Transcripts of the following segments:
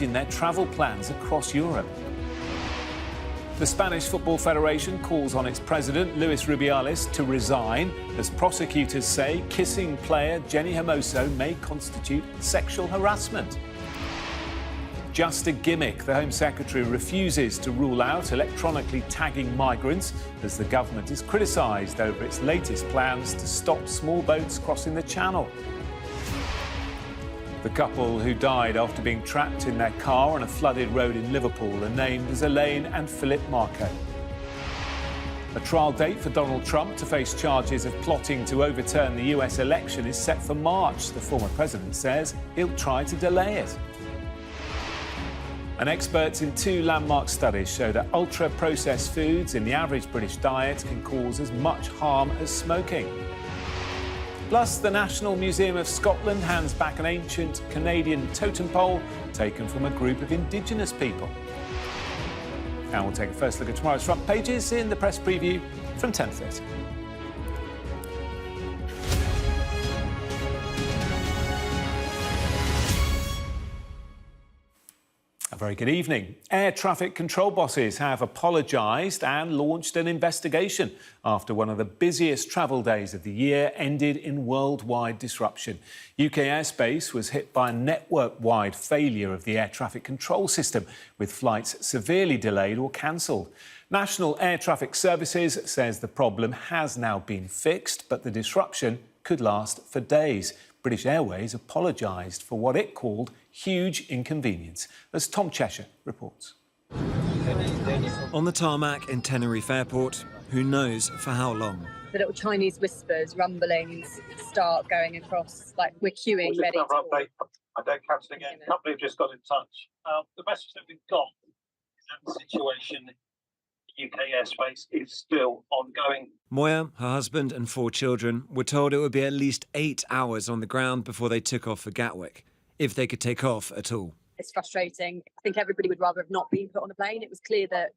in their travel plans across Europe. The Spanish Football Federation calls on its president, Luis Rubiales, to resign as prosecutors say kissing player Jenny Hermoso may constitute sexual harassment. Just a gimmick, the Home Secretary refuses to rule out electronically tagging migrants as the government is criticised over its latest plans to stop small boats crossing the Channel. The couple who died after being trapped in their car on a flooded road in Liverpool are named as Elaine and Philip Marco. A trial date for Donald Trump to face charges of plotting to overturn the US election is set for March. The former president says he'll try to delay it. And experts in 2 landmark studies show that ultra-processed foods in the average British diet can cause as much harm as smoking. Plus, the National Museum of Scotland hands back an ancient Canadian totem pole taken from a group of Indigenous people. And we'll take a first look at tomorrow's front pages in the press preview from 10:30. A very good evening. Air traffic control bosses have apologised and launched an investigation after one of the busiest travel days of the year ended in worldwide disruption. UK airspace was hit by a network-wide failure of the air traffic control system, with flights severely delayed or cancelled. National Air Traffic Services says the problem has now been fixed, but the disruption could last for days. British Airways apologised for what it called huge inconvenience, as Tom Cheshire reports. On the tarmac in Tenerife Airport, who knows for how long? The little Chinese whispers, rumblings start going across, like we're queuing ready to... I don't catch it again. Company have just got in touch. The message that we've got is that the situation in UK airspace is still ongoing. Moya, her husband and 4 children were told it would be at least 8 hours on the ground before they took off for Gatwick, if they could take off at all. It's frustrating. I think everybody would rather have not been put on the plane. It was clear that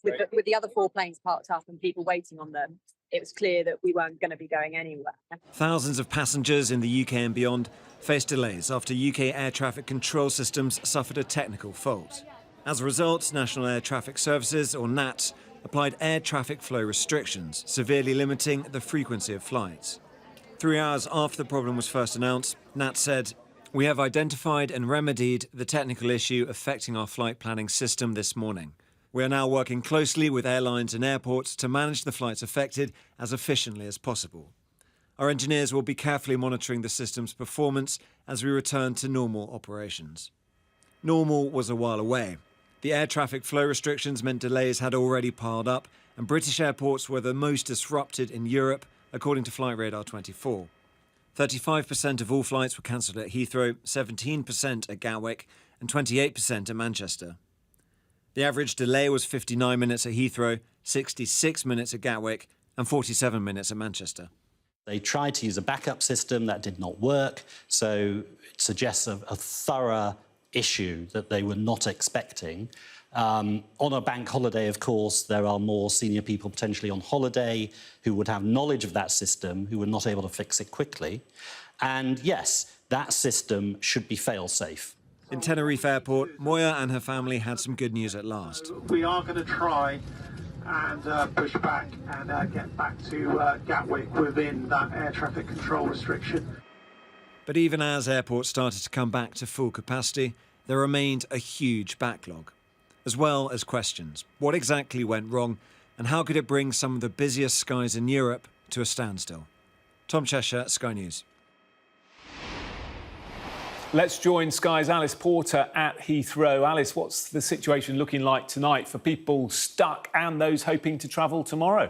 with the other 4 planes parked up and people waiting on them, it was clear that we weren't going to be going anywhere. Thousands of passengers in the UK and beyond faced delays after UK air traffic control systems suffered a technical fault. As a result, National Air Traffic Services, or NAT, applied air traffic flow restrictions, severely limiting the frequency of flights. 3 hours after the problem was first announced, NAT said, "We have identified and remedied the technical issue affecting our flight planning system this morning. We are now working closely with airlines and airports to manage the flights affected as efficiently as possible. Our engineers will be carefully monitoring the system's performance as we return to normal operations." Normal was a while away. The air traffic flow restrictions meant delays had already piled up, and British airports were the most disrupted in Europe, according to Flight Radar 24. 35% of all flights were cancelled at Heathrow, 17% at Gatwick, and 28% at Manchester. The average delay was 59 minutes at Heathrow, 66 minutes at Gatwick, and 47 minutes at Manchester. They tried to use a backup system that did not work, so it suggests a thorough issue that they were not expecting. On a bank holiday, of course, there are more senior people potentially on holiday who would have knowledge of that system, who were not able to fix it quickly. And yes, that system should be fail-safe. In Tenerife Airport, Moya and her family had some good news at last. We are going to try and push back and get back to Gatwick within that air traffic control restriction. But even as airports started to come back to full capacity, there remained a huge backlog, as well as questions. What exactly went wrong, and how could it bring some of the busiest skies in Europe to a standstill? Tom Cheshire, Sky News. Let's join Sky's Alice Porter at Heathrow. Alice, what's the situation looking like tonight for people stuck and those hoping to travel tomorrow?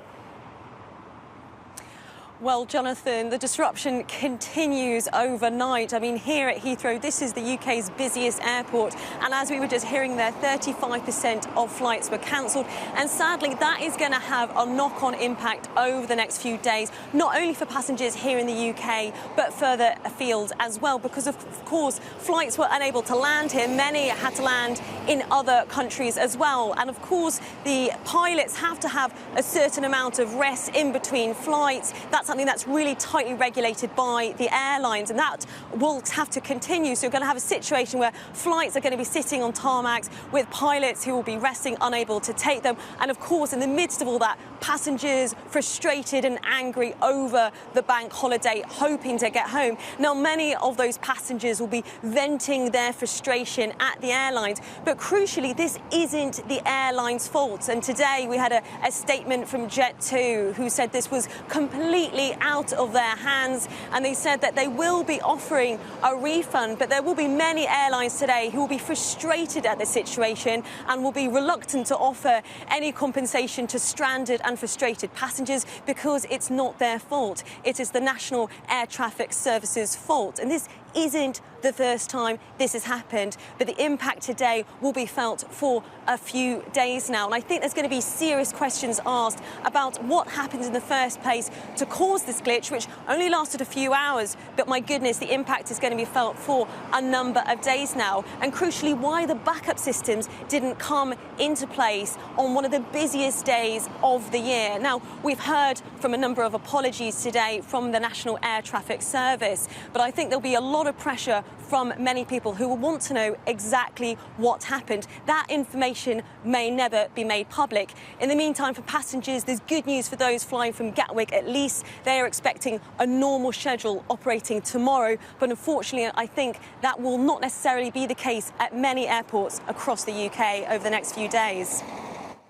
Well, Jonathan, the disruption continues overnight. I mean, here at Heathrow, this is the UK's busiest airport. And as we were just hearing there, 35% of flights were cancelled. And sadly, that is going to have a knock-on impact over the next few days, not only for passengers here in the UK, but further afield as well, because, of course, flights were unable to land here. Many had to land in other countries as well. And, of course, the pilots have to have a certain amount of rest in between flights. That's that's something that's really tightly regulated by the airlines, and that will have to continue. So you're going to have a situation where flights are going to be sitting on tarmacs with pilots who will be resting, unable to take them. And of course, in the midst of all that, passengers frustrated and angry over the bank holiday, hoping to get home. Now, many of those passengers will be venting their frustration at the airlines. But crucially, this isn't the airline's fault. And today we had a statement from Jet2 who said this was completely out of their hands. And they said that they will be offering a refund, but there will be many airlines today who will be frustrated at the situation and will be reluctant to offer any compensation to stranded and frustrated passengers because it's not their fault. It is the National Air Traffic Service's fault. And this isn't the first time this has happened, but the impact today will be felt for a few days now. And I think there's going to be serious questions asked about what happened in the first place to cause this glitch, which only lasted a few hours. But my goodness, the impact is going to be felt for a number of days now. And crucially, why the backup systems didn't come into place on one of the busiest days of the year. Now, we've heard from a number of apologies today from the National Air Traffic Service, but I think there'll be a lot of pressure from many people who will want to know exactly what happened. That information may never be made public. In the meantime, for passengers, there's good news for those flying from Gatwick. At least they are expecting a normal schedule operating tomorrow. But unfortunately, I think that will not necessarily be the case at many airports across the UK over the next few days.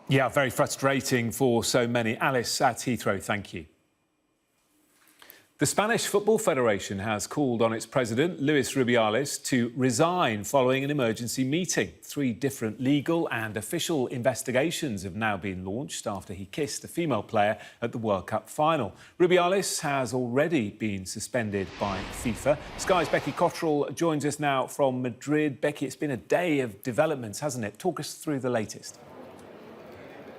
Yeah, very frustrating for so many. Alice at Heathrow, thank you. The Spanish Football Federation has called on its president, Luis Rubiales, to resign following an emergency meeting. 3 different legal and official investigations have now been launched after he kissed a female player at the World Cup final. Rubiales has already been suspended by FIFA. Sky's Becky Cottrell joins us now from Madrid. Becky, it's been a day of developments, hasn't it? Talk us through the latest.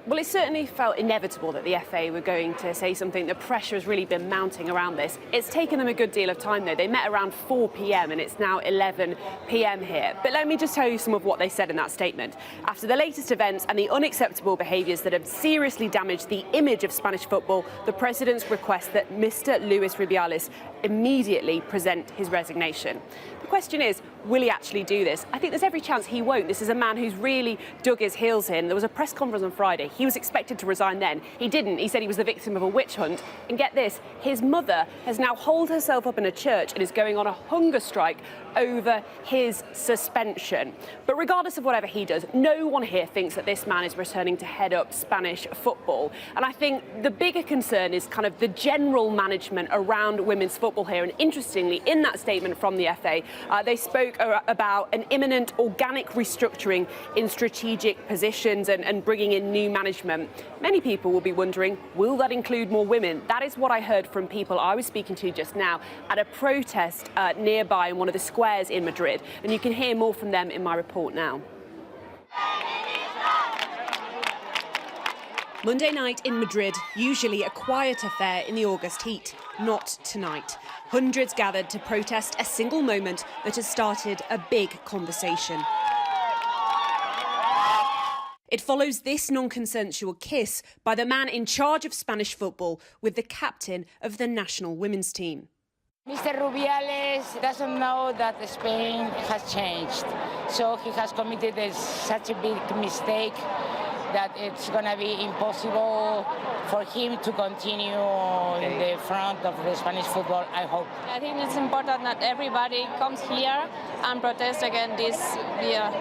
Well, it certainly felt inevitable that the FA were going to say something. The pressure has really been mounting around this. It's taken them a good deal of time, though. They met around 4 p.m. and it's now 11 p.m. here. But let me just tell you some of what they said in that statement. After the latest events and the unacceptable behaviours that have seriously damaged the image of Spanish football, the president's request that Mr. Luis Rubiales immediately present his resignation. The question is, will he actually do this? I think there's every chance he won't. This is a man who's really dug his heels in. There was a press conference on Friday. He was expected to resign then. He didn't. He said he was the victim of a witch hunt. And get this, his mother has now holed herself up in a church and is going on a hunger strike over his suspension. But regardless of whatever he does, no one here thinks that this man is returning to head up Spanish football. And I think the bigger concern is kind of the general management around women's football here. And interestingly, in that statement from the FA, they spoke about an imminent organic restructuring in strategic positions and bringing in new management. Many people will be wondering, will that include more women? That is what I heard from people I was speaking to just now at a protest nearby in one of the squares in Madrid. And you can hear more from them in my report now. Monday night in Madrid, usually a quiet affair in the August heat. Not tonight. Hundreds gathered to protest a single moment that has started a big conversation. It follows this non-consensual kiss by the man in charge of Spanish football with the captain of the national women's team. Mr. Rubiales doesn't know that Spain has changed, so he has committed such a big mistake that it's going to be impossible for him to continue in the front of the Spanish football, I hope. I think it's important that everybody comes here and protests against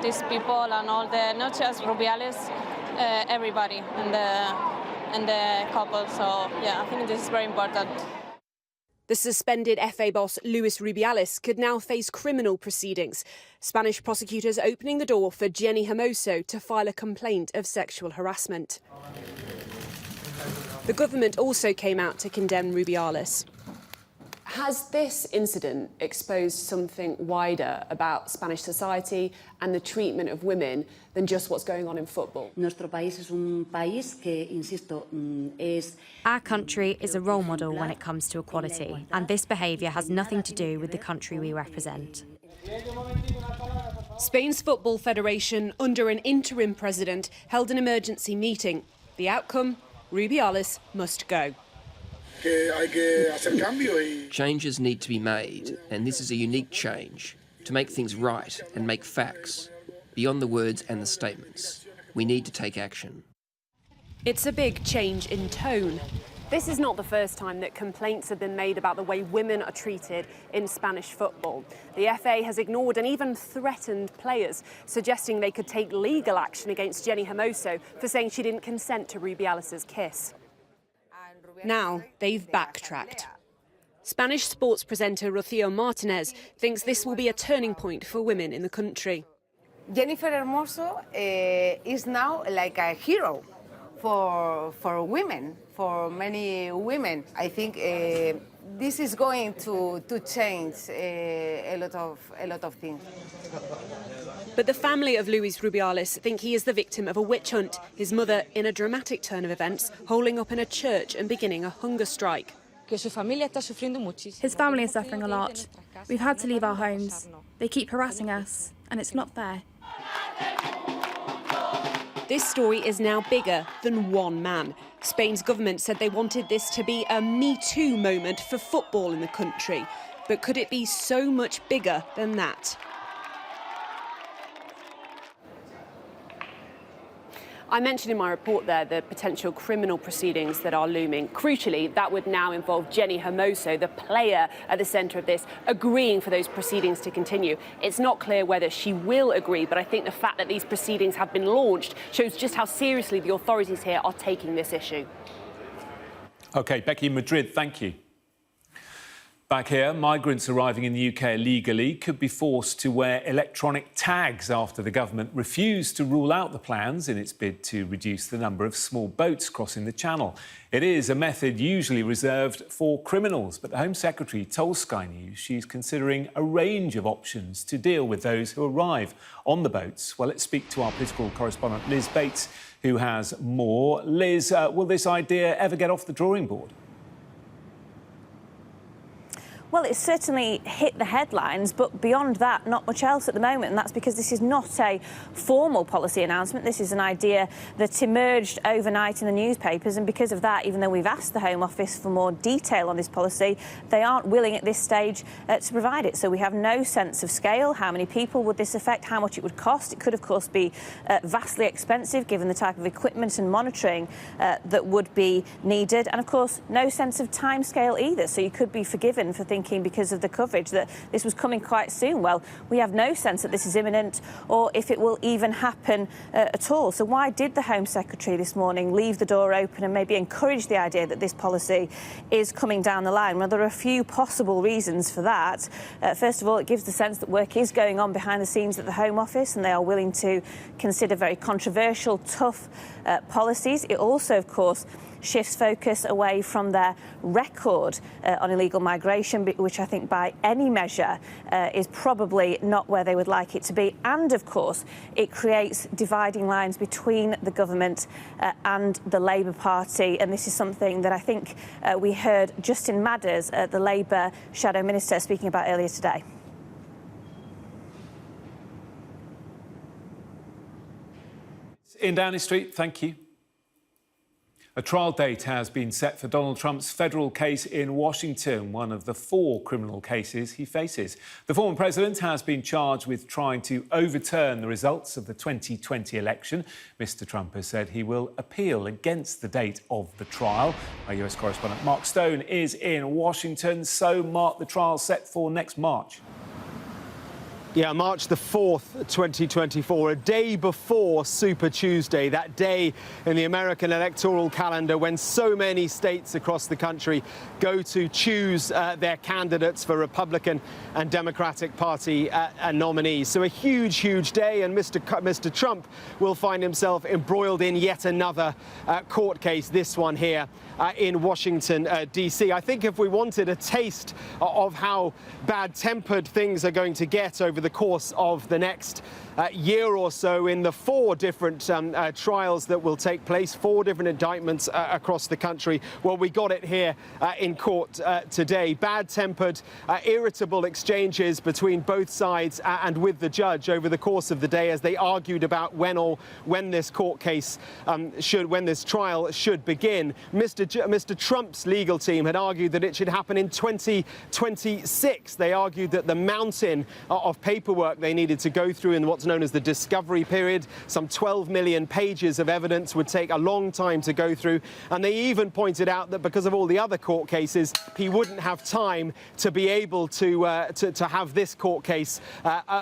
these people and all the, not just Rubiales, everybody and the couple. So yeah, I think this is very important. The suspended FA boss Luis Rubiales could now face criminal proceedings. Spanish prosecutors opening the door for Jenny Hermoso to file a complaint of sexual harassment. The government also came out to condemn Rubiales. Has this incident exposed something wider about Spanish society and the treatment of women than just what's going on in football? Our country is a role model when it comes to equality, and this behaviour has nothing to do with the country we represent. Spain's Football Federation, under an interim president, held an emergency meeting. The outcome? Rubiales must go. Changes need to be made, and this is a unique change to make things right and make facts beyond the words and the statements. We need to take action. It's a big change in tone. This is not the first time that complaints have been made about the way women are treated in Spanish football. The FA has ignored and even threatened players, suggesting they could take legal action against Jenny Hermoso for saying she didn't consent to Rubiales' kiss. Now they've backtracked. Spanish sports presenter Rocío Martínez thinks this will be a turning point for women in the country. Jennifer Hermoso is now like a hero for women, for many women. I think this is going to change a lot of things. But the family of Luis Rubiales think he is the victim of a witch hunt. His mother, in a dramatic turn of events, holding up in a church and beginning a hunger strike. His family is suffering a lot. We've had to leave our homes. They keep harassing us, and it's not fair. This story is now bigger than one man. Spain's government said they wanted this to be a Me Too moment for football in the country. But could it be so much bigger than that? I mentioned in my report there the potential criminal proceedings that are looming. Crucially, that would now involve Jenny Hermoso, the player at the centre of this, agreeing for those proceedings to continue. It's not clear whether she will agree, but I think the fact that these proceedings have been launched shows just how seriously the authorities here are taking this issue. OK, Becky in Madrid, thank you. Back here, migrants arriving in the UK illegally could be forced to wear electronic tags after the government refused to rule out the plans in its bid to reduce the number of small boats crossing the Channel. It is a method usually reserved for criminals, but the Home Secretary told Sky News she's considering a range of options to deal with those who arrive on the boats. Well, let's speak to our political correspondent Liz Bates, who has more. Liz, will this idea ever get off the drawing board? Well, it's certainly hit the headlines, but beyond that, not much else at the moment. And that's because this is not a formal policy announcement. This is an idea that emerged overnight in the newspapers. And because of that, even though we've asked the Home Office for more detail on this policy, they aren't willing at this stage to provide it. So we have no sense of scale. How many people would this affect? How much it would cost? It could, of course, be vastly expensive, given the type of equipment and monitoring that would be needed. And, of course, no sense of timescale either. So you could be forgiven for thinking, because of the coverage, that this was coming quite soon. Well, we have no sense that this is imminent or if it will even happen at all. So why did the Home Secretary this morning leave the door open and maybe encourage the idea that this policy is coming down the line? Well, there are a few possible reasons for that. First of all, it gives the sense that work is going on behind the scenes at the Home Office and they are willing to consider very controversial, tough policies. It also, of course, shifts focus away from their record on illegal migration, which I think by any measure is probably not where they would like it to be. And, of course, it creates dividing lines between the government and the Labour Party. And this is something that I think we heard Justin Madders, the Labour Shadow Minister, speaking about earlier today. In Downing Street, thank you. A trial date has been set for Donald Trump's federal case in Washington, one of the 4 criminal cases he faces. The former president has been charged with trying to overturn the results of the 2020 election. Mr. Trump has said he will appeal against the date of the trial. Our US correspondent Mark Stone is in Washington. So, Mark, the trial set for next March. Yeah, March the 4th, 2024, a day before Super Tuesday, that day in the American electoral calendar when so many states across the country go to choose their candidates for Republican and Democratic Party nominees. So a huge, huge day, and Mr. Trump will find himself embroiled in yet another court case, this one here in Washington, D.C. I think if we wanted a taste of how bad-tempered things are going to get over the the course of the next year or so in the 4 different trials that will take place, 4 different indictments across the country. Well, we got it here in court today. Bad-tempered, irritable exchanges between both sides and with the judge over the course of the day as they argued about when this court case when this trial should begin. Mr. Trump's legal team had argued that it should happen in 2026. They argued that the mountain of paperwork they needed to go through in what's known as the discovery period, some 12 million pages of evidence, would take a long time to go through. And they even pointed out that because of all the other court cases, he wouldn't have time to be able to have this court case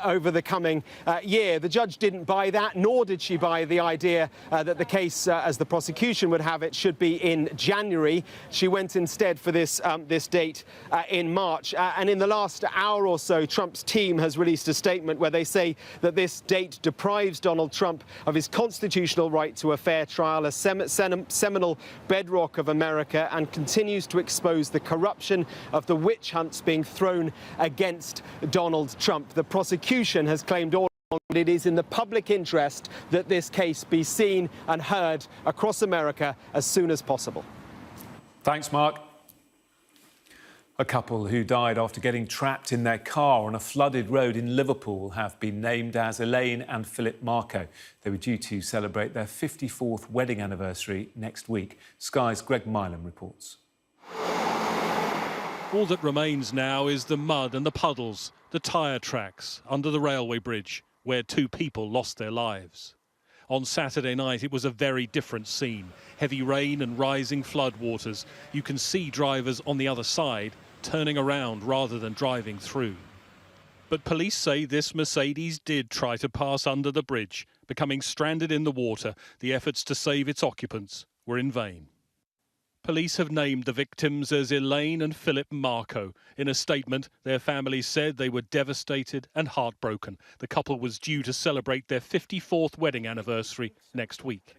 over the coming year. The judge didn't buy that, nor did she buy the idea that the case, as the prosecution would have it, should be in January. She went instead for this date in March. And in the last hour or so, Trump's team has released a statement where they say that this date deprives Donald Trump of his constitutional right to a fair trial, a seminal bedrock of America, and continues to expose the corruption of the witch hunts being thrown against Donald Trump. The prosecution has claimed all along that it is in the public interest that this case be seen and heard across America as soon as possible. Thanks, Mark. A couple who died after getting trapped in their car on a flooded road in Liverpool have been named as Elaine and Philip Marco. They were due to celebrate their 54th wedding anniversary next week. Sky's Greg Milam reports. All that remains now is the mud and the puddles, the tyre tracks under the railway bridge where 2 people lost their lives. On Saturday night, it was a very different scene. Heavy rain and rising floodwaters. You can see drivers on the other side turning around rather than driving through. But police say this Mercedes did try to pass under the bridge, becoming stranded in the water. The efforts to save its occupants were in vain. Police have named the victims as Elaine and Philip Marco. In a statement, their families said they were devastated and heartbroken. The couple was due to celebrate their 54th wedding anniversary next week.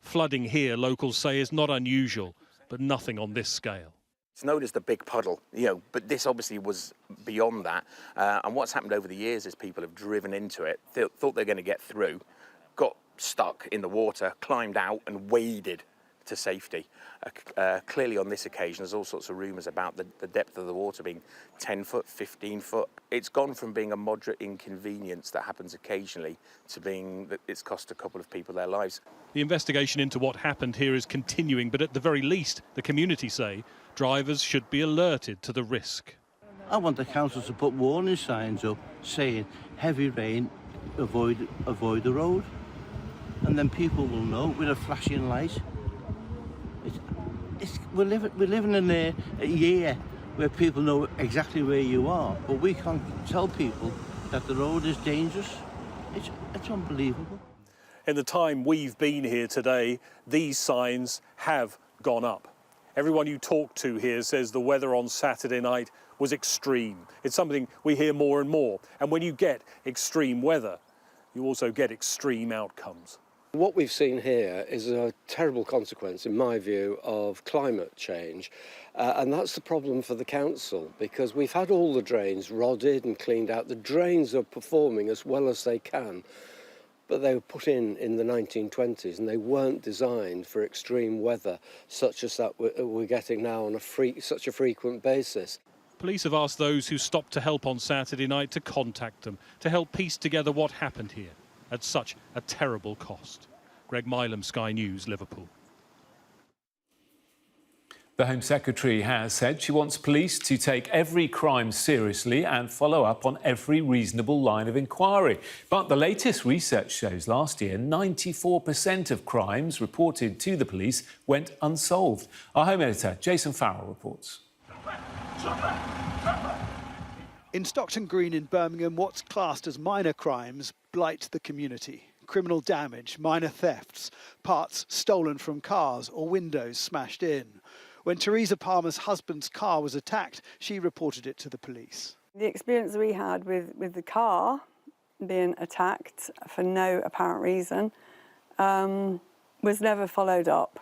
Flooding here, locals say, is not unusual, but nothing on this scale. It's known as the big puddle, but this obviously was beyond that. And what's happened over the years is people have driven into it, thought they're going to get through, got stuck in the water, climbed out and waded to safety. Clearly on this occasion there's all sorts of rumours about the depth of the water being 10 foot, 15 foot. It's gone from being a moderate inconvenience that happens occasionally to being that it's cost a couple of people their lives. The investigation into what happened here is continuing, but at the very least, the community say drivers should be alerted to the risk. I want the council to put warning signs up saying heavy rain, avoid the road, and then people will know with a flashing light. We're living in a year where people know exactly where you are, but we can't tell people that the road is dangerous. It's unbelievable. In the time we've been here today, these signs have gone up. Everyone you talk to here says the weather on Saturday night was extreme. It's something we hear more and more. And when you get extreme weather, you also get extreme outcomes. What we've seen here is a terrible consequence, in my view, of climate change. And that's the problem for the council, because we've had all the drains rodded and cleaned out. The drains are performing as well as they can, but they were put in the 1920s and they weren't designed for extreme weather such as that we're getting now on such a frequent basis. Police have asked those who stopped to help on Saturday night to contact them, to help piece together what happened here at such a terrible cost. Greg Milam, Sky News, Liverpool. The Home Secretary has said she wants police to take every crime seriously and follow up on every reasonable line of inquiry. But the latest research shows last year 94% of crimes reported to the police went unsolved. Our Home Editor, Jason Farrell, reports. In Stockton Green in Birmingham, what's classed as minor crimes blight the community. Criminal damage, minor thefts, parts stolen from cars or windows smashed in. When Teresa Palmer's husband's car was attacked, she reported it to the police. The experience we had with the car being attacked for no apparent reason was never followed up.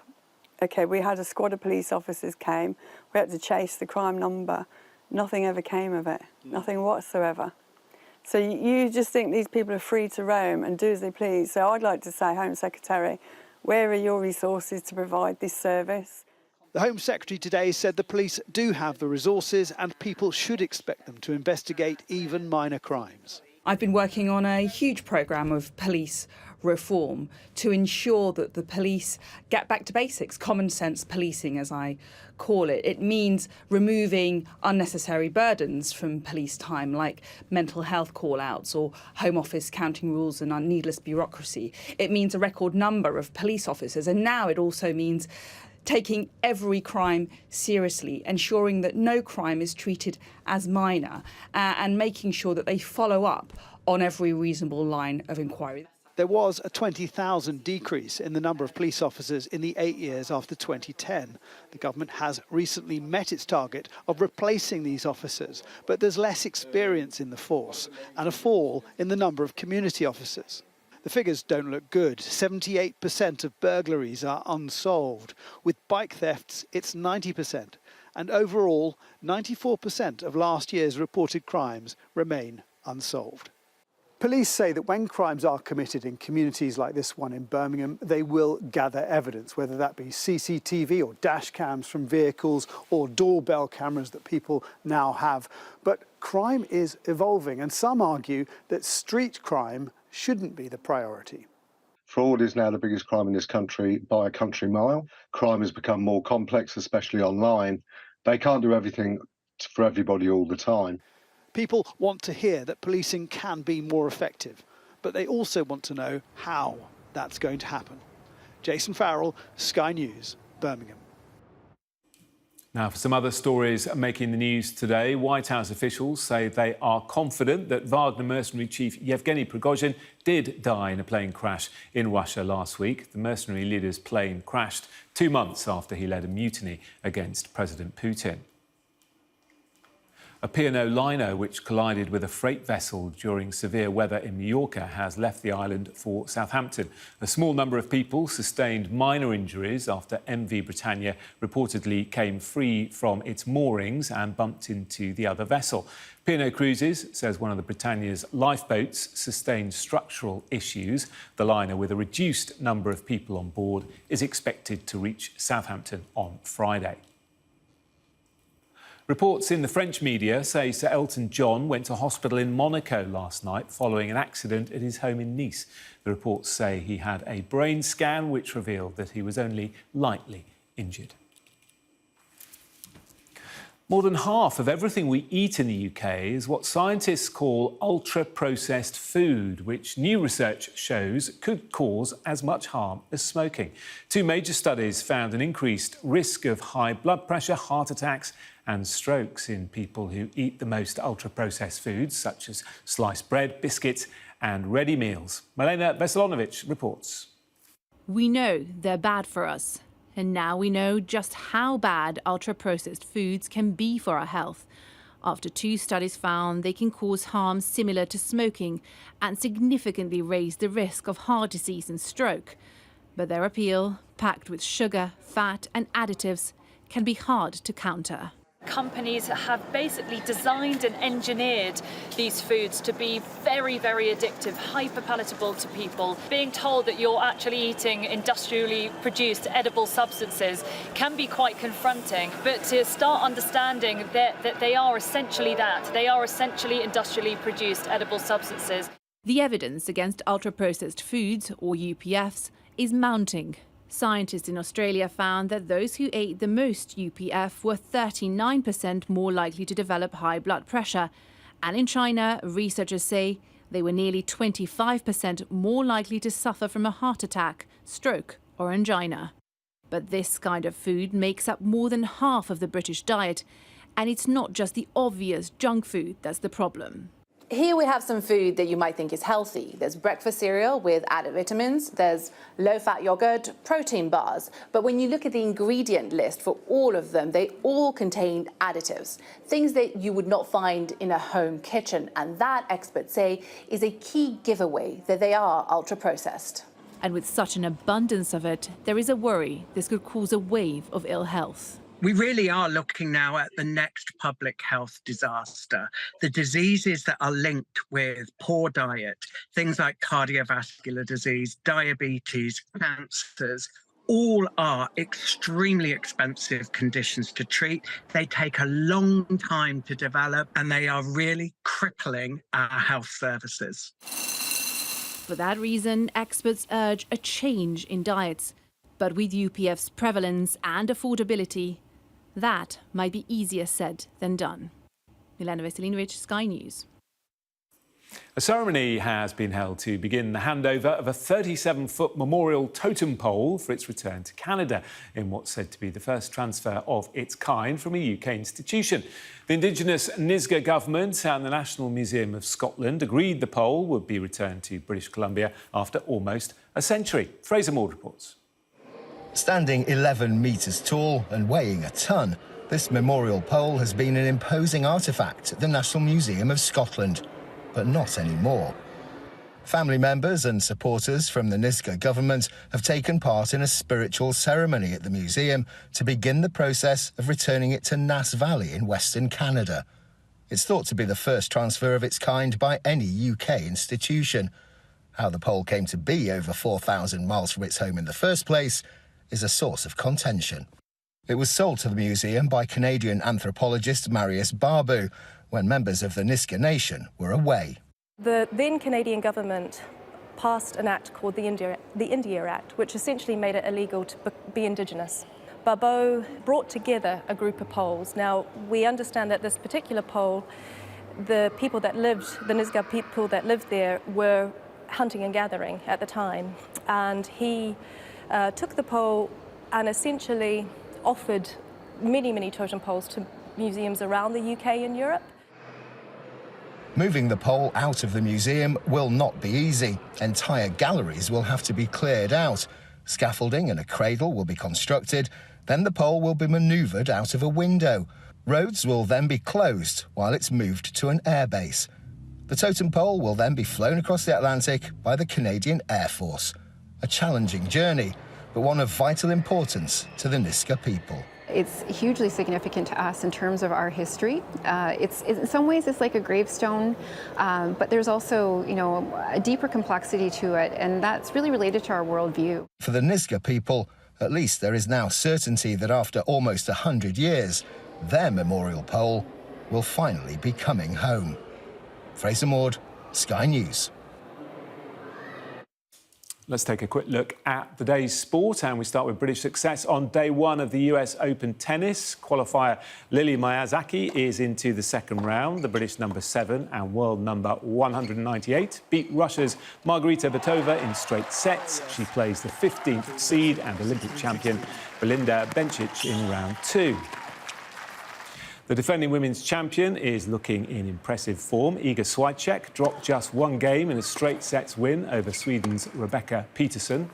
OK, we had a squad of police officers came, we had to chase the crime number. Nothing ever came of it, nothing whatsoever. So you just think these people are free to roam and do as they please. So I'd like to say, Home Secretary, where are your resources to provide this service? The Home Secretary today said the police do have the resources and people should expect them to investigate even minor crimes. I've been working on a huge programme of police reform to ensure that the police get back to basics, common sense policing as I call it. It means removing unnecessary burdens from police time like mental health call-outs or Home Office counting rules and needless bureaucracy. It means a record number of police officers, and now it also means taking every crime seriously, ensuring that no crime is treated as minor, and making sure that they follow up on every reasonable line of inquiry. There was a 20,000 decrease in the number of police officers in the 8 years after 2010. The government has recently met its target of replacing these officers, but there's less experience in the force and a fall in the number of community officers. The figures don't look good. 78% of burglaries are unsolved. With bike thefts, it's 90%. And overall, 94% of last year's reported crimes remain unsolved. Police say that when crimes are committed in communities like this one in Birmingham, they will gather evidence, whether that be CCTV or dash cams from vehicles or doorbell cameras that people now have. But crime is evolving, and some argue that street crime shouldn't be the priority. Fraud is now the biggest crime in this country by a country mile. Crime has become more complex, especially online. They can't do everything for everybody all the time. People want to hear that policing can be more effective, but they also want to know how that's going to happen. Jason Farrell, Sky News, Birmingham. Now, for some other stories making the news today, White House officials say they are confident that Wagner mercenary chief Yevgeny Prigozhin did die in a plane crash in Russia last week. The mercenary leader's plane crashed 2 months after he led a mutiny against President Putin. A P&O liner which collided with a freight vessel during severe weather in Mallorca has left the island for Southampton. A small number of people sustained minor injuries after MV Britannia reportedly came free from its moorings and bumped into the other vessel. P&O Cruises says one of the Britannia's lifeboats sustained structural issues. The liner, with a reduced number of people on board, is expected to reach Southampton on Friday. Reports in the French media say Sir Elton John went to hospital in Monaco last night following an accident at his home in Nice. The reports say he had a brain scan which revealed that he was only lightly injured. More than half of everything we eat in the UK is what scientists call ultra-processed food, which new research shows could cause as much harm as smoking. 2 major studies found an increased risk of high blood pressure, heart attacks and strokes in people who eat the most ultra-processed foods, such as sliced bread, biscuits and ready meals. Milena Veselonovic reports. We know they're bad for us. And now we know just how bad ultra-processed foods can be for our health. After 2 studies found they can cause harm similar to smoking and significantly raise the risk of heart disease and stroke. But their appeal, packed with sugar, fat and additives, can be hard to counter. Companies have basically designed and engineered these foods to be very, very addictive, hyper palatable to people. Being told that you're actually eating industrially produced edible substances can be quite confronting, but to start understanding that they are essentially that. They are essentially industrially produced edible substances. The evidence against ultra-processed foods, or UPFs, is mounting. Scientists in Australia found that those who ate the most UPF were 39% more likely to develop high blood pressure. And in China, researchers say they were nearly 25% more likely to suffer from a heart attack, stroke or angina. But this kind of food makes up more than half of the British diet. And it's not just the obvious junk food that's the problem. Here we have some food that you might think is healthy. There's breakfast cereal with added vitamins, there's low-fat yogurt, protein bars. But when you look at the ingredient list for all of them, they all contain additives, things that you would not find in a home kitchen. And that, experts say, is a key giveaway that they are ultra-processed. And with such an abundance of it, there is a worry this could cause a wave of ill health. We really are looking now at the next public health disaster. The diseases that are linked with poor diet, things like cardiovascular disease, diabetes, cancers, all are extremely expensive conditions to treat. They take a long time to develop, and they are really crippling our health services. For that reason, experts urge a change in diets. But with UPF's prevalence and affordability, that might be easier said than done. Milena Veselinovic, Sky News. A ceremony has been held to begin the handover of a 37-foot memorial totem pole for its return to Canada in what's said to be the first transfer of its kind from a UK institution. The Indigenous Nisga'a government and the National Museum of Scotland agreed the pole would be returned to British Columbia after almost a century. Fraser Maud reports. Standing 11 metres tall and weighing a tonne, this memorial pole has been an imposing artefact at the National Museum of Scotland. But not anymore. Family members and supporters from the Nisga'a government have taken part in a spiritual ceremony at the museum to begin the process of returning it to Nass Valley in Western Canada. It's thought to be the first transfer of its kind by any UK institution. How the pole came to be over 4,000 miles from its home in the first place is a source of contention. It was sold to the museum by Canadian anthropologist Marius Barbu when members of the Nisga'a Nation were away. The then Canadian government passed an act called the India Act, which essentially made it illegal to be Indigenous. Barbu brought together a group of poles. Now, we understand that this particular pole, the Nisga'a people that lived there were hunting and gathering at the time, and he took the pole and essentially offered many totem poles to museums around the UK and Europe. Moving the pole out of the museum will not be easy. Entire galleries will have to be cleared out. Scaffolding and a cradle will be constructed. Then the pole will be manoeuvred out of a window. Roads will then be closed while it's moved to an airbase. The totem pole will then be flown across the Atlantic by the Canadian Air Force. A challenging journey, but one of vital importance to the Nisga'a people. It's hugely significant to us in terms of our history. In some ways, it's like a gravestone, but there's also, a deeper complexity to it, and that's really related to our worldview. For the Nisga'a people, at least there is now certainty that after almost 100 years, their memorial pole will finally be coming home. Fraser Maud, Sky News. Let's take a quick look at the day's sport, and we start with British success on day one of the US Open tennis. Qualifier Lily Miyazaki is into the second round. The British number 7 and world number 198 beat Russia's Margarita Betova in straight sets. She plays the 15th seed and Olympic champion Belinda Bencic in round 2. The defending women's champion is looking in impressive form. Iga Swiatek dropped just one game in a straight sets win over Sweden's Rebecca Peterson.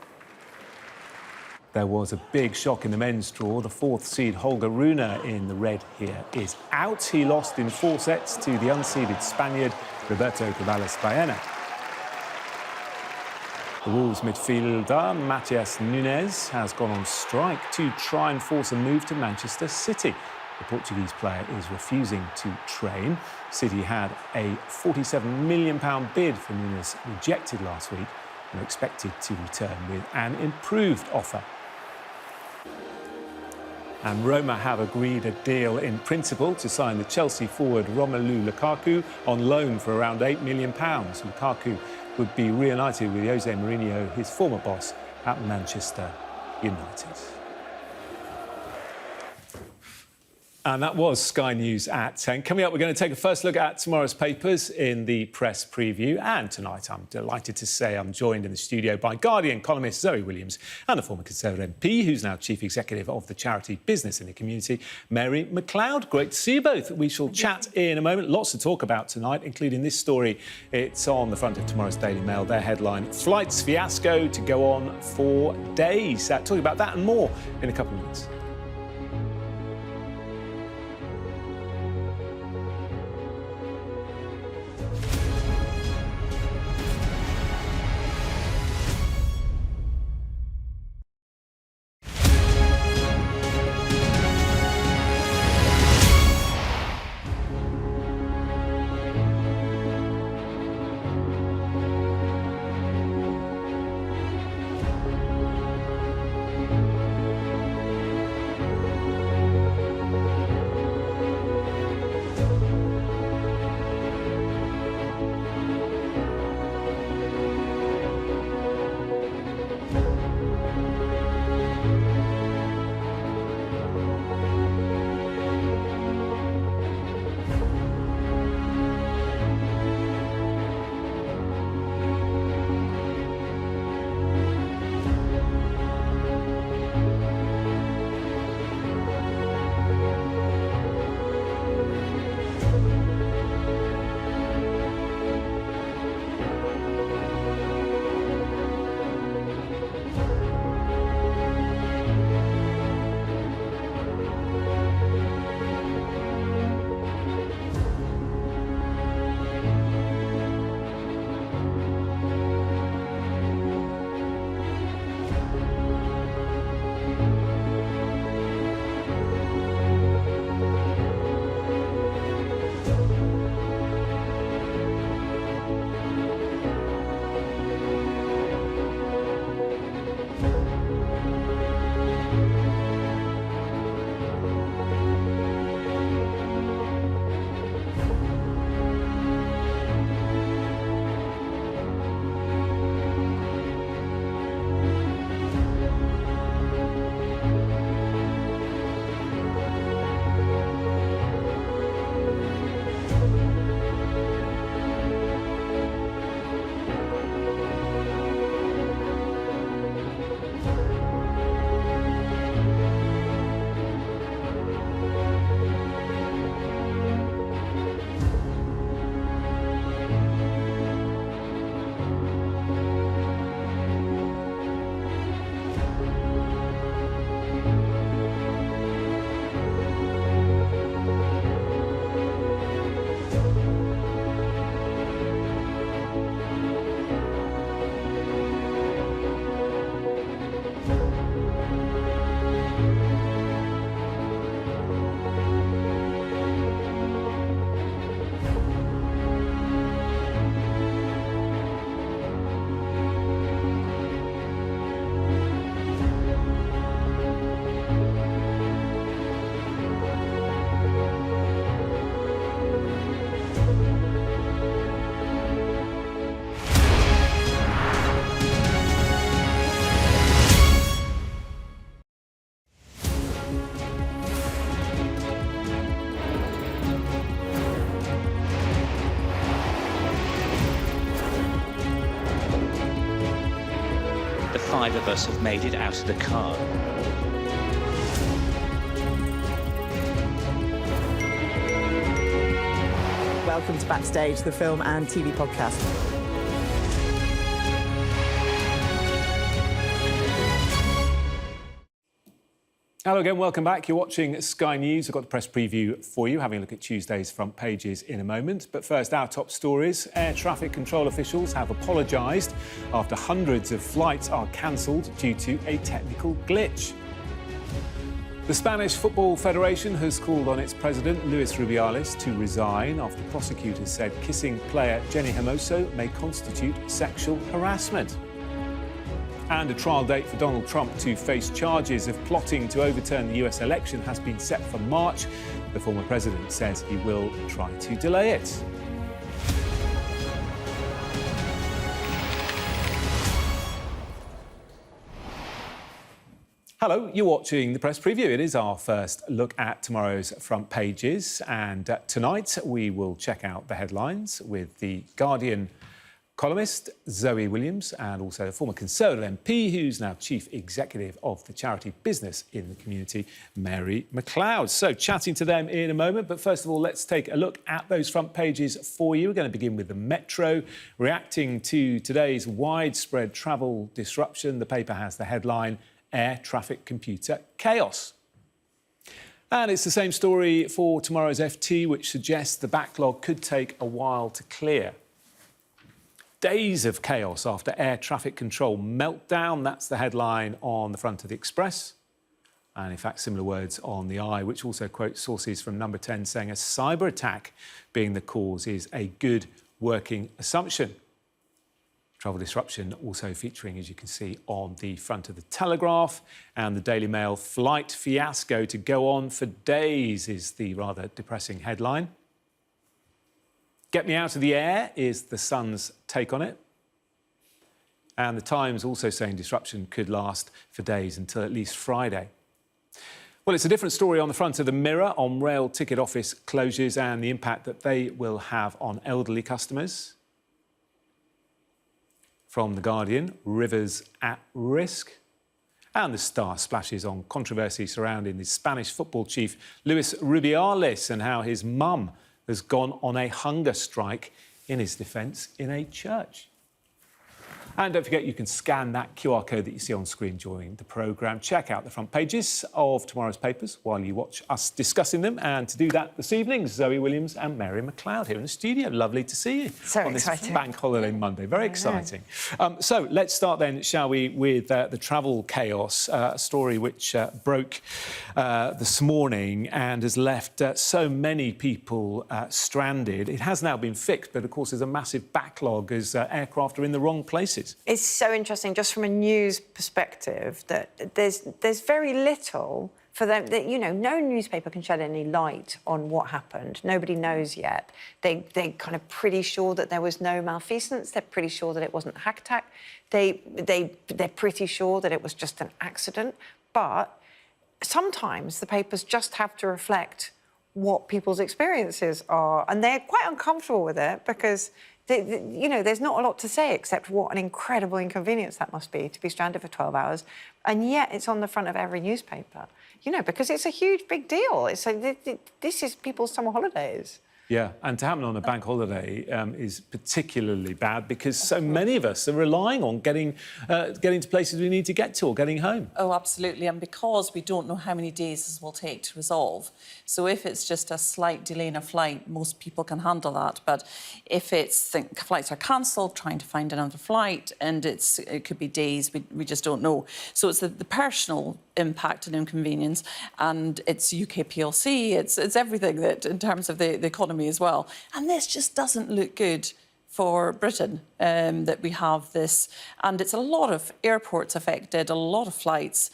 There was a big shock in the men's draw. The 4th seed Holger Rune in the red here is out. He lost in 4 sets to the unseeded Spaniard Roberto Cabales Baena. The Wolves midfielder Matias Nunes has gone on strike to try and force a move to Manchester City. The Portuguese player is refusing to train. City had a £47 million bid for Nunes rejected last week and are expected to return with an improved offer. And Roma have agreed a deal in principle to sign the Chelsea forward Romelu Lukaku on loan for around £8 million. Lukaku would be reunited with Jose Mourinho, his former boss, at Manchester United. And that was Sky News at 10. Coming up, we're going to take a first look at tomorrow's papers in the press preview. And tonight, I'm delighted to say I'm joined in the studio by Guardian columnist Zoe Williams and a former Conservative MP who's now Chief Executive of the charity Business in the Community, Mary McLeod. Great to see you both. We shall chat in a moment. Lots to talk about tonight, including this story. It's on the front of tomorrow's Daily Mail. Their headline, Flights Fiasco to go on for days. Talking about that and more in a couple of minutes. 5 of us have made it out of the car. Welcome to Backstage, the film and TV podcast. Hello again, welcome back. You're watching Sky News. I've got the press preview for you, having a look at Tuesday's front pages in a moment. But first, our top stories. Air traffic control officials have apologised after hundreds of flights are cancelled due to a technical glitch. The Spanish Football Federation has called on its president, Luis Rubiales, to resign after prosecutors said kissing player Jenny Hermoso may constitute sexual harassment. And a trial date for Donald Trump to face charges of plotting to overturn the US election has been set for March. The former president says he will try to delay it. Hello, you're watching the press preview. It is our first look at tomorrow's front pages. And tonight we will check out the headlines with the Guardian columnist Zoe Williams and also a former Conservative MP who's now Chief Executive of the charity Business in the Community, Mary McLeod. So chatting to them in a moment, but first of all, let's take a look at those front pages for you. We're going to begin with the Metro. Reacting to today's widespread travel disruption, the paper has the headline, Air Traffic Computer Chaos. And it's the same story for tomorrow's FT, which suggests the backlog could take a while to clear. Days of chaos after air traffic control meltdown. That's the headline on the front of the Express. And in fact, similar words on the Eye, which also quotes sources from Number 10 saying a cyber attack being the cause is a good working assumption. Travel disruption also featuring, as you can see, on the front of the Telegraph. And the Daily Mail, flight fiasco to go on for days is the rather depressing headline. Get me out of the air is the Sun's take on it. And the Times also saying disruption could last for days until at least Friday. Well, it's a different story on the front of the Mirror on rail ticket office closures and the impact that they will have on elderly customers. From The Guardian, rivers at risk. And the Star splashes on controversy surrounding the Spanish football chief Luis Rubiales and how his mum has gone on a hunger strike in his defence in a church. And don't forget, you can scan that QR code that you see on screen during the programme. Check out the front pages of tomorrow's papers while you watch us discussing them. And to do that this evening, Zoe Williams and Mary McLeod here in the studio. Lovely to see you on this Bank Holiday Monday. Very exciting. So let's start then, shall we, with the travel chaos, a story which broke this morning and has left so many people stranded. It has now been fixed, but of course there's a massive backlog as aircraft are in the wrong places. It's so interesting, just from a news perspective, that there's very little for them. That, you know, no newspaper can shed any light on what happened. Nobody knows yet. They're kind of pretty sure that there was no malfeasance. They're pretty sure that it wasn't a hack attack. They're pretty sure that it was just an accident. But sometimes the papers just have to reflect what people's experiences are, and they're quite uncomfortable with it because you know, there's not a lot to say except what an incredible inconvenience that must be to be stranded for 12 hours. And yet it's on the front of every newspaper, you know, because it's a huge, big deal. It's like, this is people's summer holidays. Yeah, and to happen on a bank holiday is particularly bad because so many of us are relying on getting to places we need to get to or getting home. Oh, absolutely, and because we don't know how many days this will take to resolve. So if it's just a slight delay in a flight, most people can handle that. But if flights are cancelled, trying to find another flight, and it could be days, we just don't know. So it's the personal impact and inconvenience, and it's UK PLC, it's everything that in terms of the economy as well. And this just doesn't look good for Britain, that we have this. And it's a lot of airports affected, a lot of flights.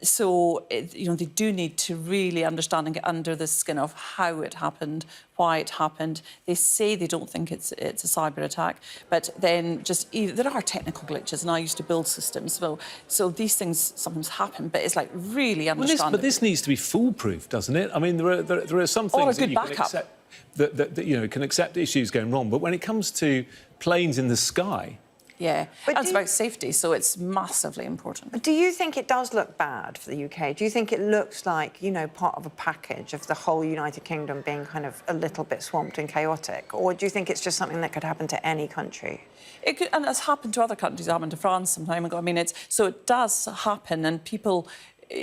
So, you know, they do need to really understand and get under the skin of how it happened, why it happened. They say they don't think it's a cyber attack, but then there are technical glitches, and I used to build systems, so these things sometimes happen, but it's like really understanding. But this needs to be foolproof, doesn't it? I mean, there are some things that you can accept. That you know, can accept issues going wrong, but when it comes to planes in the sky, Yeah, But and it's about safety, so it's massively important. But do you think it does look bad for the UK? Do you think it looks like, you know, part of a package of the whole United Kingdom being kind of a little bit swamped and chaotic? Or do you think it's just something that could happen to any country? It could, and it's happened to other countries. It happened to France some time ago. I mean, so it does happen, and people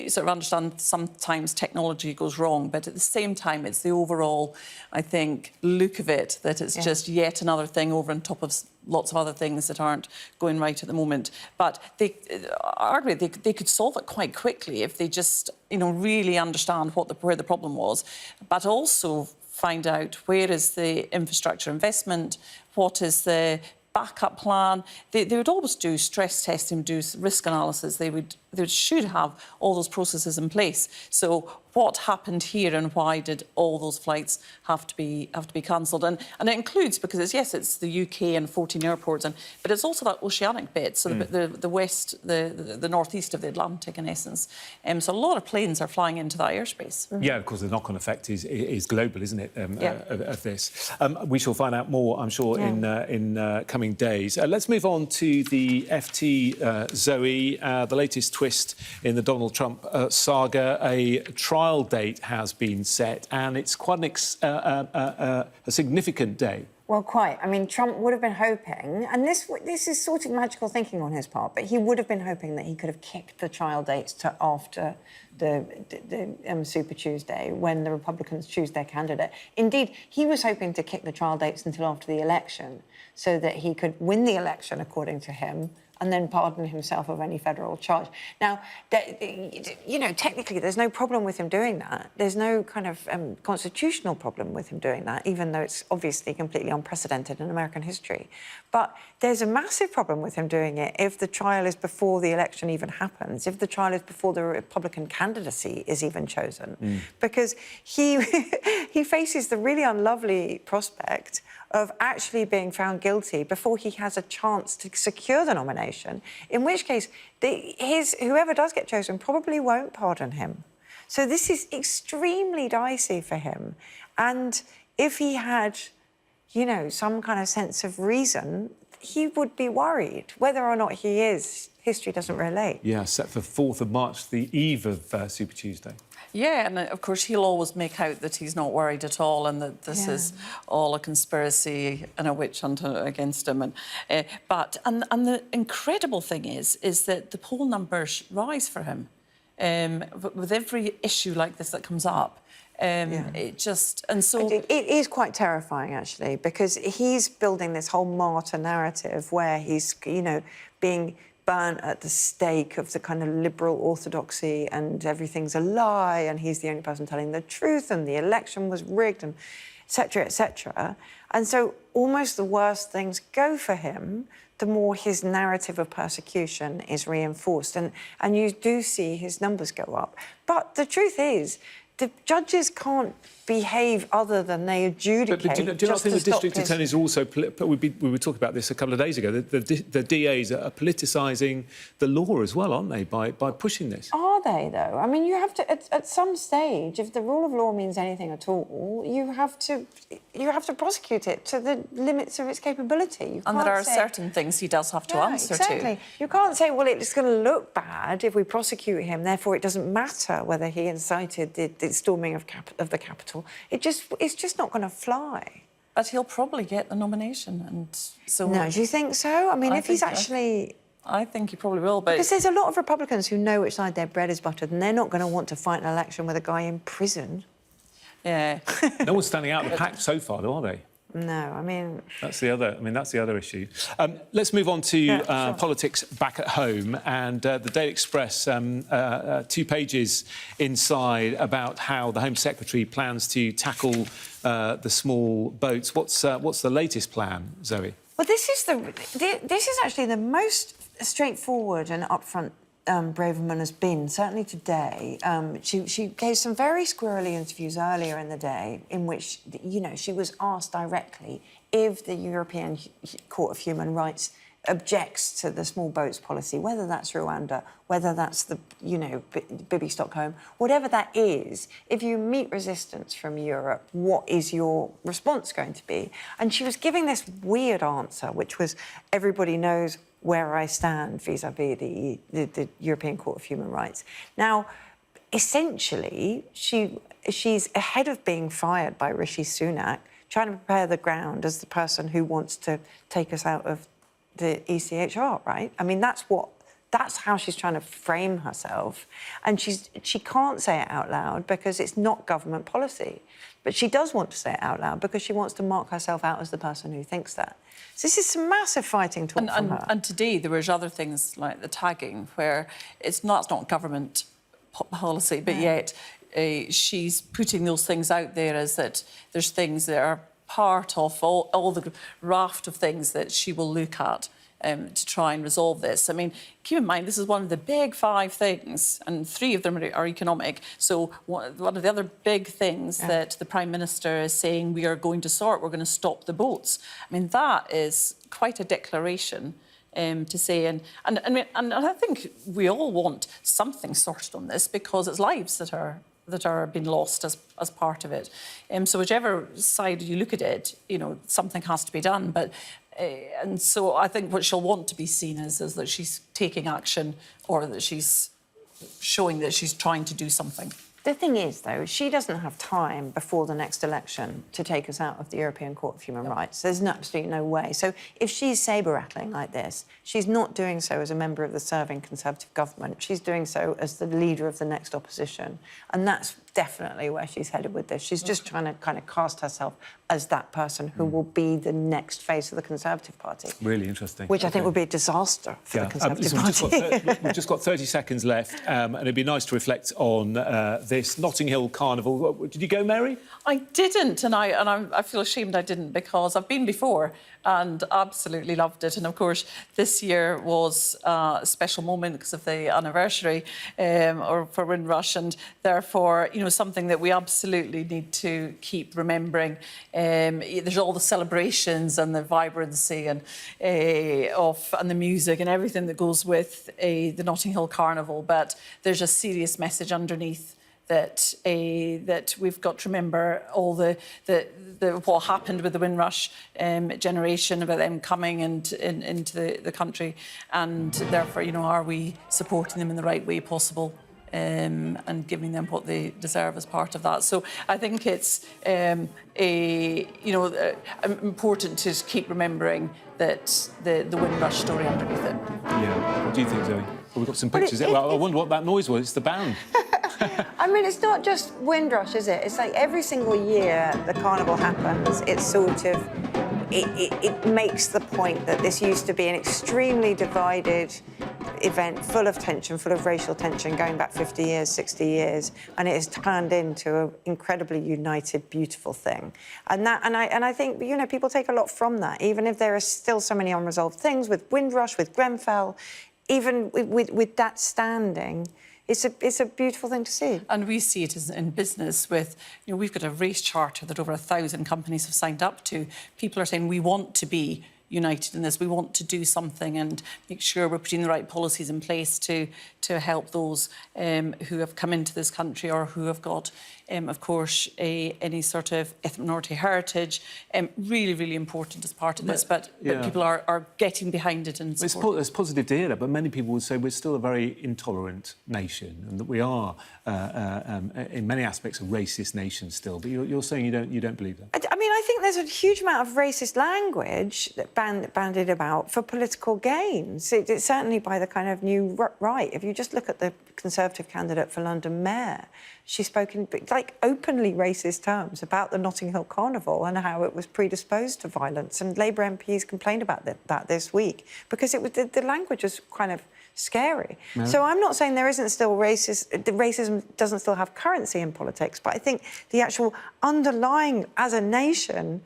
sort of understand sometimes technology goes wrong, but at the same time, it's the overall, I think, look of it, that it's just yet another thing over on top of lots of other things that aren't going right at the moment. But arguably, they could solve it quite quickly if they just, you know, really understand where the problem was, but also find out where is the infrastructure investment, what is the backup plan. They would always do stress testing, do risk analysis. They should have all those processes in place. So what happened here and why did all those flights have to be cancelled? And it includes, because it's the UK and 14 airports, but it's also that oceanic bit, so the west, the northeast of the Atlantic in essence. So a lot of planes are flying into that airspace. Yeah, of course, the knock-on effect is global, isn't it? Of this, we shall find out more, I'm sure, in coming days. Let's move on to the FT, Zoe. The latest twist in the Donald Trump saga. A trial date has been set, and it's quite a significant day. Well, quite. I mean, Trump would have been hoping, and this is sort of magical thinking on his part, but he would have been hoping that he could have kicked the trial dates to after the Super Tuesday, when the Republicans choose their candidate. Indeed, he was hoping to kick the trial dates until after the election, so that he could win the election, according to him, and then pardon himself of any federal charge. Now, you know, technically there's no problem with him doing that. There's no kind of constitutional problem with him doing that, even though it's obviously completely unprecedented in American history. But there's a massive problem with him doing it if the trial is before the election even happens, if the trial is before the Republican candidacy is even chosen, because he faces the really unlovely prospect of actually being found guilty before he has a chance to secure the nomination, in which case whoever does get chosen probably won't pardon him. So this is extremely dicey for him. And if he had, you know, some kind of sense of reason, he would be worried. Whether or not he is, history doesn't relate. Yeah, set for 4th of March, the eve of Super Tuesday. Yeah, and of course he'll always make out that he's not worried at all, and that this is all a conspiracy and a witch hunt against him. And the incredible thing is that the poll numbers rise for him with every issue like this that comes up. It just, and so it is quite terrifying, actually, because he's building this whole martyr narrative where he's, you know, being burnt at the stake of the kind of liberal orthodoxy, and everything's a lie, and he's the only person telling the truth, and the election was rigged, and et cetera, et cetera. And so almost the worse things go for him, the more his narrative of persecution is reinforced. And you do see his numbers go up. But the truth is, the judges can't behave other than they adjudicate. But do you not think the district attorneys are also... we were talking about this a couple of days ago. The DAs are politicising the law as well, aren't they, by pushing this? Are they, though? I mean, you have to... At some stage, if the rule of law means anything at all, you have to prosecute it to the limits of its capability. And there are certain things he does have to answer to. You can't say, well, it's going to look bad if we prosecute him, therefore it doesn't matter whether he incited the storming of the Capitol. It's just not going to fly. But he'll probably get the nomination, and so... No, do you think so? I mean, if he's actually... I think he probably will, but... Because there's a lot of Republicans who know which side their bread is buttered, and they're not going to want to fight an election with a guy in prison. Yeah. No one's standing out of the pack so far, though, are they? No, I mean... That's the other issue. Let's move on to politics back at home. And the Daily Express, 2 pages inside about how the Home Secretary plans to tackle the small boats. What's the latest plan, Zoe? Well, this is actually the most straightforward and upfront Braverman has been, certainly today. She gave some very squirrely interviews earlier in the day in which, you know, she was asked directly if the European Court of Human Rights objects to the small boats policy, whether that's Rwanda, whether that's the, Bibi Stockholm, whatever that is, if you meet resistance from Europe, what is your response going to be? And she was giving this weird answer, which was, everybody knows where I stand vis-à-vis the European Court of Human Rights. Now, essentially, she's ahead of being fired by Rishi Sunak, trying to prepare the ground as the person who wants to take us out of the ECHR, right? I mean, that's how she's trying to frame herself. And she can't say it out loud because it's not government policy. But she does want to say it out loud because she wants to mark herself out as the person who thinks that. So this is some massive fighting talk from her. And today there was other things like the tagging, where it's not government policy, but yet she's putting those things out there as that there's things that are part of all the raft of things that she will look at to try and resolve this. I mean, keep in mind, this is one of the big 5 things, and 3 of them are economic. So one of the other big things that the Prime Minister is saying we are going to sort, we're going to stop the boats. I mean, that is quite a declaration to say, and I think we all want something sorted on this because it's lives that are being lost as part of it. So whichever side you look at it, something has to be done. But and so I think what she'll want to be seen is that she's taking action, or that she's showing that she's trying to do something. The thing is, though, she doesn't have time before the next election to take us out of the European Court of Human Rights. There's absolutely no way. So if she's sabre-rattling like this, she's not doing so as a member of the serving Conservative government. She's doing so as the leader of the next opposition. And that's definitely where she's headed with this. She's just trying to kind of cast herself as that person who will be the next face of the Conservative Party. Really interesting. Which I think would be a disaster for the Conservative Party. We've just got 30 seconds left, and it'd be nice to reflect on this Notting Hill Carnival. Did you go, Mary? I didn't, and I feel ashamed I didn't, because I've been before and absolutely loved it. And of course, this year was a special moment because of the anniversary or for Windrush, and therefore, something that we absolutely need to keep remembering. There's all the celebrations and the vibrancy and the music and everything that goes with the Notting Hill Carnival, but there's a serious message underneath that we've got to remember all the what happened with the Windrush generation, about them coming into the country, and therefore, are we supporting them in the right way possible, and giving them what they deserve as part of that. So I think it's important to keep remembering that the Windrush story underneath it. Yeah. What do you think, Zoe? Well, we've got some pictures. I wonder what that noise was. It's the band. I mean, it's not just Windrush, is it? It's like every single year the carnival happens, it's sort of, it makes the point that this used to be an extremely divided event, full of tension, full of racial tension, going back 50 years, 60 years, and it has turned into an incredibly united, beautiful thing. And I think, people take a lot from that, even if there are still so many unresolved things with Windrush, with Grenfell, even with that standing. It's a beautiful thing to see. And we see it as in business with, we've got a race charter that over 1,000 companies have signed up to. People are saying, we want to be united in this. We want to do something and make sure we're putting the right policies in place to help those who have come into this country or who have got, of course, any sort of ethnic minority heritage. Really, really important as part of this, but people are getting behind it and supporting. It's positive to hear that, but many people would say we're still a very intolerant nation and that we are, in many aspects, a racist nation still. But you're saying you don't believe that? I mean, I think there's a huge amount of racist language that bandied about for political gains. It's certainly by the kind of new right. If you just look at the Conservative candidate for London Mayor, she's spoken openly racist terms about the Notting Hill Carnival and how it was predisposed to violence. And Labour MPs complained about that this week because the language was kind of scary. No. So I'm not saying there isn't still racism doesn't still have currency in politics, but I think the actual underlying, as a nation,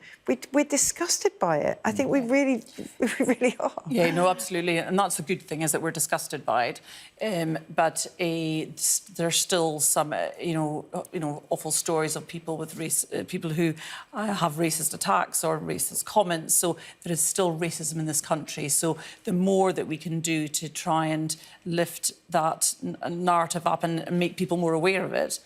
we're disgusted by it. I think we really are. Yeah, no, absolutely, and that's a good thing, is that we're disgusted by it. But there's still some, awful stories of people with people who have racist attacks or racist comments. So there is still racism in this country. So the more that we can do to try and lift that narrative up and make people more aware of it,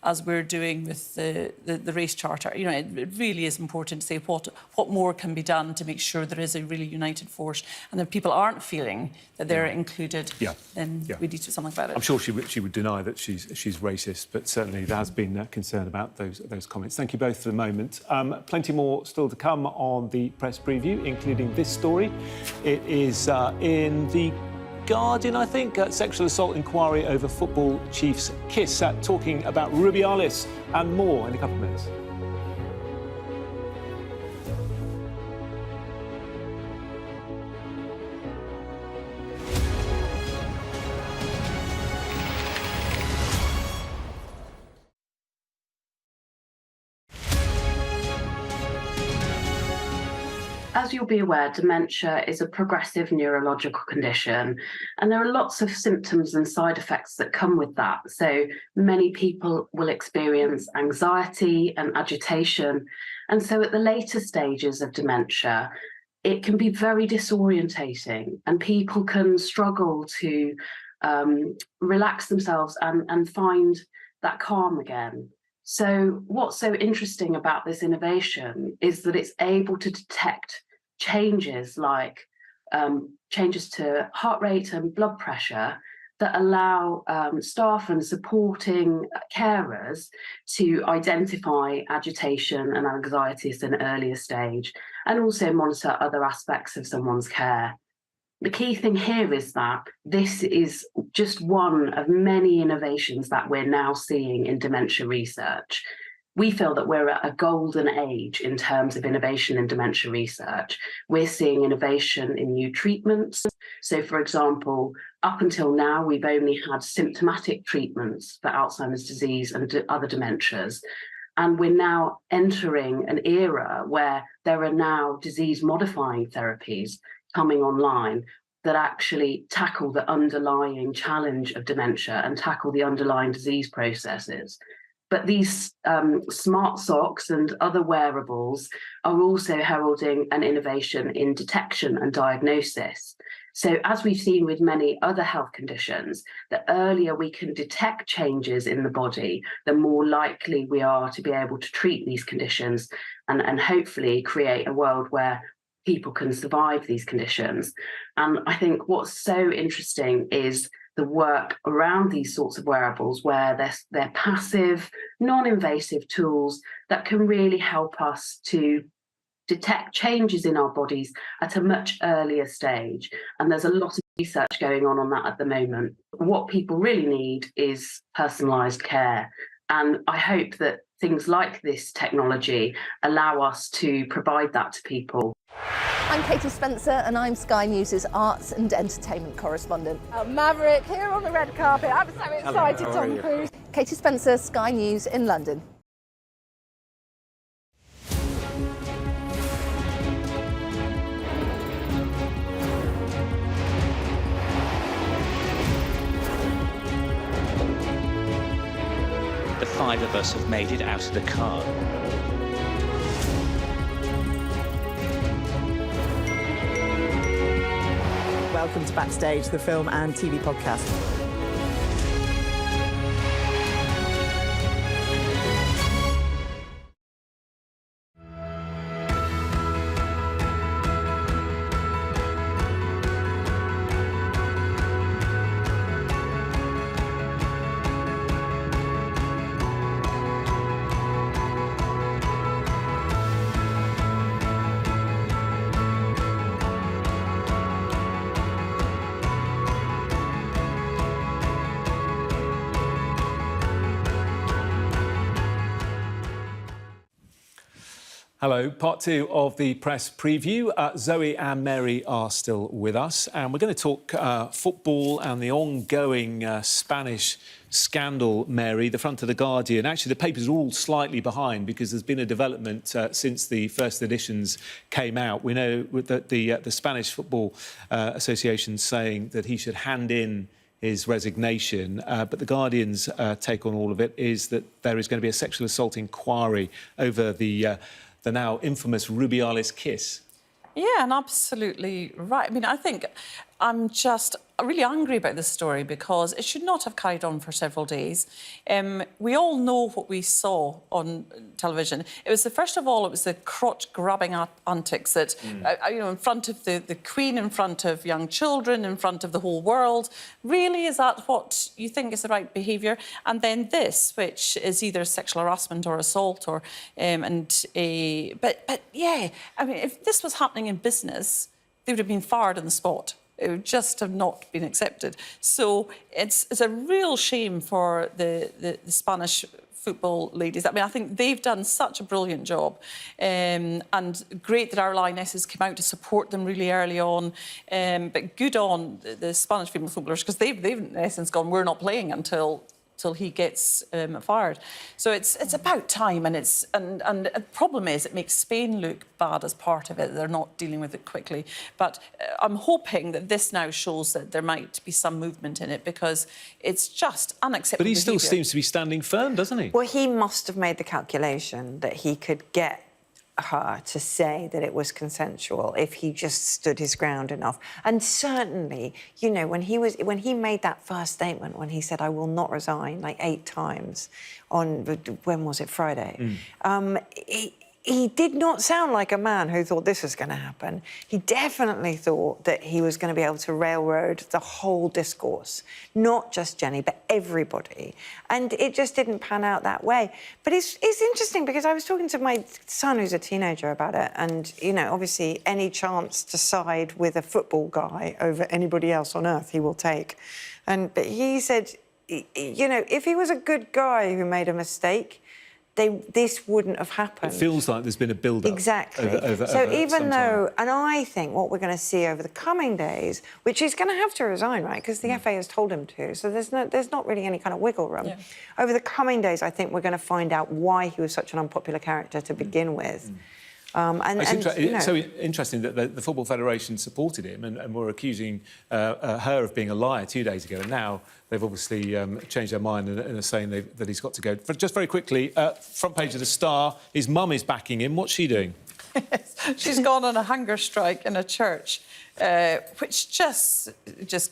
as we're doing with the race charter, it really is important to say what more can be done to make sure there is a really united force, and if people aren't feeling that they're included, then we need to do something about it. I'm sure she would deny that she's racist, but certainly there has been concern about those comments. Thank you both for the moment. Plenty more still to come on the press preview, including this story. It is in the Guardian, I think, sexual assault inquiry over football chief's kiss, talking about Rubiales and more in a couple of minutes. As you'll be aware, dementia is a progressive neurological condition, and there are lots of symptoms and side effects that come with that. So many people will experience anxiety and agitation. And so at the later stages of dementia, it can be very disorientating, and people can struggle to relax themselves and find that calm again. So what's so interesting about this innovation is that it's able to detect changes like changes to heart rate and blood pressure that allow staff and supporting carers to identify agitation and anxiety at an earlier stage, and also monitor other aspects of someone's care. The key thing here is that this is just one of many innovations that we're now seeing in dementia research. We feel that we're at a golden age in terms of innovation in dementia research. We're seeing innovation in new treatments. So, for example, up until now, we've only had symptomatic treatments for Alzheimer's disease and other dementias. And we're now entering an era where there are now disease-modifying therapies coming online that actually tackle the underlying challenge of dementia and tackle the underlying disease processes. But these smart socks and other wearables are also heralding an innovation in detection and diagnosis. So as we've seen with many other health conditions, the earlier we can detect changes in the body, the more likely we are to be able to treat these conditions and hopefully create a world where people can survive these conditions. And I think what's so interesting is the work around these sorts of wearables, where they're passive, non-invasive tools that can really help us to detect changes in our bodies at a much earlier stage. And there's a lot of research going on that at the moment. What people really need is personalised care. And I hope that things like this technology allow us to provide that to people. I'm Katie Spencer and I'm Sky News' arts and entertainment correspondent. Maverick here on the red carpet. I'm so excited, Tom Cruise. Katie Spencer, Sky News in London. The five of us have made it out of the car. Welcome to Backstage, the film and TV podcast. Hello, part two of the press preview. Zoe and Mary are still with us, and we're going to talk football and the ongoing Spanish scandal, Mary. The front of the Guardian. Actually, the papers are all slightly behind because there's been a development since the first editions came out. We know that the Spanish Football Association saying that he should hand in his resignation, but the Guardian's take on all of it is that there is going to be a sexual assault inquiry over the now infamous Rubiales kiss. Yeah, and absolutely right. I mean, I think I'm just really angry about this story because it should not have carried on for several days. We all know what we saw on television. It was first of all, it was the crotch-grabbing antics that, you know, in front of the Queen, in front of young children, in front of the whole world. Really, is that what you think is the right behaviour? And then this, which is either sexual harassment or assault, or but yeah, I mean, if this was happening in business, they would have been fired on the spot. It would just have not been accepted. So it's a real shame for the Spanish football ladies. I mean, I think they've done such a brilliant job, and great that our lionesses came out to support them really early on. But good on the Spanish female footballers, because they've in essence gone, we're not playing until he gets fired. So it's about time, and the problem is it makes Spain look bad as part of it. They're not dealing with it quickly. But I'm hoping that this now shows that there might be some movement in it, because it's just unacceptable. But he still behaviour. seems to be standing firm, doesn't he? Well, he must have made the calculation that he could get her to say that it was consensual if he just stood his ground enough. And certainly, you know, when he made that first statement, when he said, I will not resign, like 8 times on, when was it, Friday? He did not sound like a man who thought this was going to happen. He definitely thought that he was going to be able to railroad the whole discourse, not just Jenny, but everybody. And it just didn't pan out that way. But it's interesting, because I was talking to my son, who's a teenager, about it. And, you know, obviously any chance to side with a football guy over anybody else on earth, he will take. But he said, you know, if he was a good guy who made a mistake, this wouldn't have happened. It feels like there's been a build-up. Exactly. Over even though, and I think what we're going to see over the coming days, which he's going to have to resign, right, because the FA has told him to, so there's not really any kind of wiggle room. Yeah. Over the coming days, I think we're going to find out why he was such an unpopular character to begin with. It's so interesting that the Football Federation supported him and were accusing her of being a liar 2 days ago, and now they've obviously changed their mind and are saying that he's got to go. Just very quickly, front page of the Star, his mum is backing him. What's she doing? She's gone on a hunger strike in a church, which just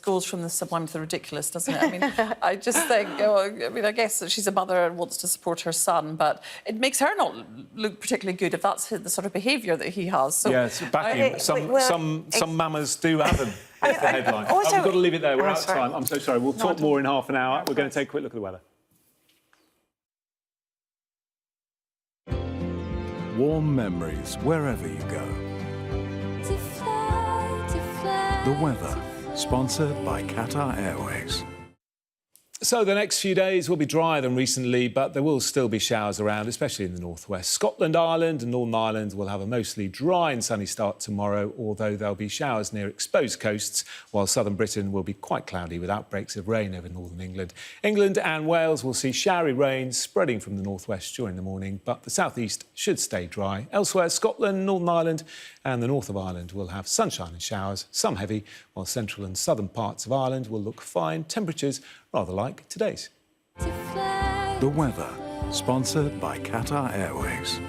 goes from the sublime to the ridiculous, doesn't it? I mean, I just think, I guess that she's a mother and wants to support her son, but it makes her not look particularly good if that's the sort of behaviour that he has. So, yeah, it's backing. Some mamas do have them. That's the headline. Also, we've got to leave it there. We're out of time. I'm so sorry. We'll talk more in half an hour. We're going to take a quick look at the weather. Warm memories wherever you go. The weather, sponsored by Qatar Airways. So the next few days will be drier than recently, but there will still be showers around, especially in the northwest. Scotland, Ireland and Northern Ireland will have a mostly dry and sunny start tomorrow, although there'll be showers near exposed coasts, while southern Britain will be quite cloudy with outbreaks of rain over northern England. England and Wales will see showery rain spreading from the northwest during the morning, but the southeast should stay dry. Elsewhere, Scotland, Northern Ireland and the north of Ireland will have sunshine and showers, some heavy, while central and southern parts of Ireland will look fine. Temperatures rather like today's. The weather, sponsored by Qatar Airways.